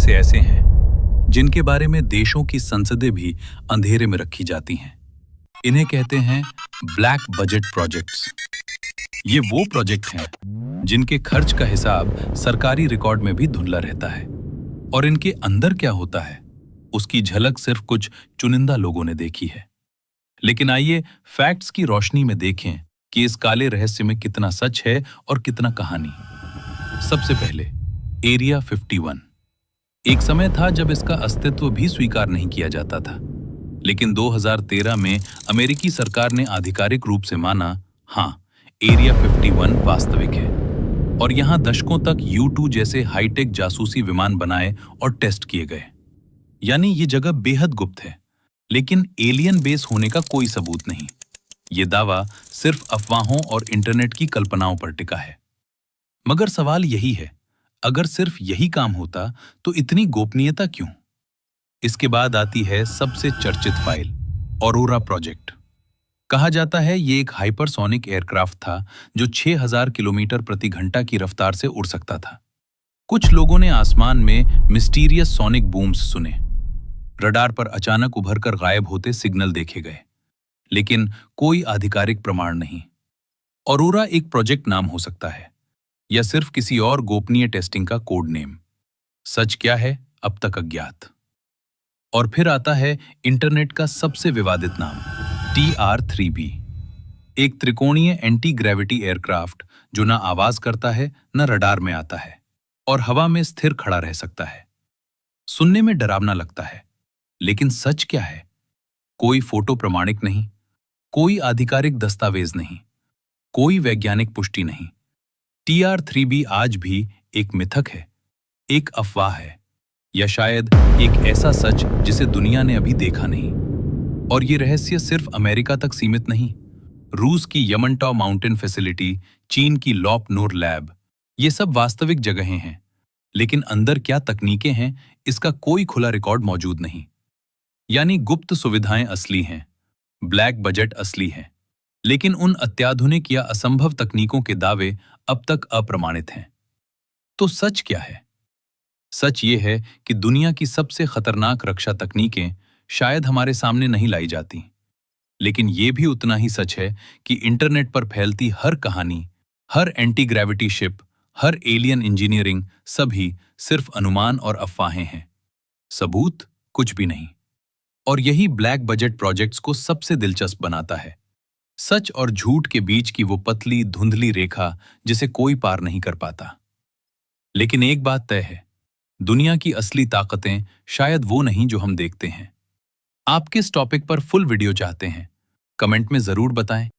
से ऐसे हैं जिनके बारे में देशों की संसदें भी अंधेरे में रखी जाती हैं। इन्हें कहते हैं ब्लैक बजट प्रोजेक्ट्स। ये वो प्रोजेक्ट हैं जिनके खर्च का हिसाब सरकारी रिकॉर्ड में भी धुंधला रहता है और इनके अंदर क्या होता है उसकी झलक सिर्फ कुछ चुनिंदा लोगों ने देखी है। लेकिन आइए फैक्ट्स की रोशनी में देखें कि इस काले रहस्य में कितना सच है और कितना कहानी। सबसे पहले एरिया 51। एक समय था जब इसका अस्तित्व भी स्वीकार नहीं किया जाता था, लेकिन 2013 में अमेरिकी सरकार ने आधिकारिक रूप से माना, हाँ, एरिया 51 वास्तविक है और यहां दशकों तक U2 जैसे हाईटेक जासूसी विमान बनाए और टेस्ट किए गए। यानी ये जगह बेहद गुप्त है, लेकिन एलियन बेस होने का कोई सबूत नहीं। ये दावा सिर्फ अफवाहों और इंटरनेट की कल्पनाओं पर टिका है। मगर सवाल यही है, अगर सिर्फ यही काम होता तो इतनी गोपनीयता क्यों? इसके बाद आती है सबसे चर्चित फाइल, ऑरोरा प्रोजेक्ट। कहा जाता है ये एक हाइपरसोनिक एयरक्राफ्ट था जो 6000 किलोमीटर प्रति घंटा की रफ्तार से उड़ सकता था। कुछ लोगों ने आसमान में मिस्टीरियस सोनिक बूम्स सुने, रडार पर अचानक उभरकर गायब होते सिग्नल देखे गए, लेकिन कोई आधिकारिक प्रमाण नहीं। ऑरोरा एक प्रोजेक्ट नाम हो सकता है या सिर्फ किसी और गोपनीय टेस्टिंग का कोड नेम। सच क्या है अब तक अज्ञात। और फिर आता है इंटरनेट का सबसे विवादित नाम, TR-3B, एक त्रिकोणीय एंटी ग्रेविटी एयरक्राफ्ट जो ना आवाज करता है न रडार में आता है और हवा में स्थिर खड़ा रह सकता है। सुनने में डरावना लगता है, लेकिन सच क्या है? कोई फोटो प्रमाणिक नहीं, कोई आधिकारिक दस्तावेज नहीं, कोई वैज्ञानिक पुष्टि नहीं। TR-3B आज भी एक मिथक है, एक अफवाह है, या शायद एक ऐसा सच जिसे दुनिया ने अभी देखा नहीं। और ये रहस्य सिर्फ अमेरिका तक सीमित नहीं। रूस की यमनटॉ माउंटेन फैसिलिटी, चीन की लॉप नूर लैब, ये सब वास्तविक जगहें हैं, लेकिन अंदर क्या तकनीकें हैं इसका कोई खुला रिकॉर्ड मौजूद नहीं। यानी गुप्त सुविधाएं असली हैं, ब्लैक बजट असली है, लेकिन उन अत्याधुनिक या असंभव तकनीकों के दावे अब तक अप्रमाणित हैं। तो सच क्या है? सच ये है कि दुनिया की सबसे खतरनाक रक्षा तकनीकें शायद हमारे सामने नहीं लाई जाती, लेकिन ये भी उतना ही सच है कि इंटरनेट पर फैलती हर कहानी, हर एंटी ग्रेविटी शिप, हर एलियन इंजीनियरिंग सभी सिर्फ अनुमान और अफवाहें हैं। सबूत कुछ भी नहीं। और यही ब्लैक बजट प्रोजेक्ट्स को सबसे दिलचस्प बनाता है। सच और झूठ के बीच की वो पतली धुंधली रेखा जिसे कोई पार नहीं कर पाता। लेकिन एक बात तय है, दुनिया की असली ताकतें शायद वो नहीं जो हम देखते हैं। आप किस टॉपिक पर फुल वीडियो चाहते हैं? कमेंट में जरूर बताएं।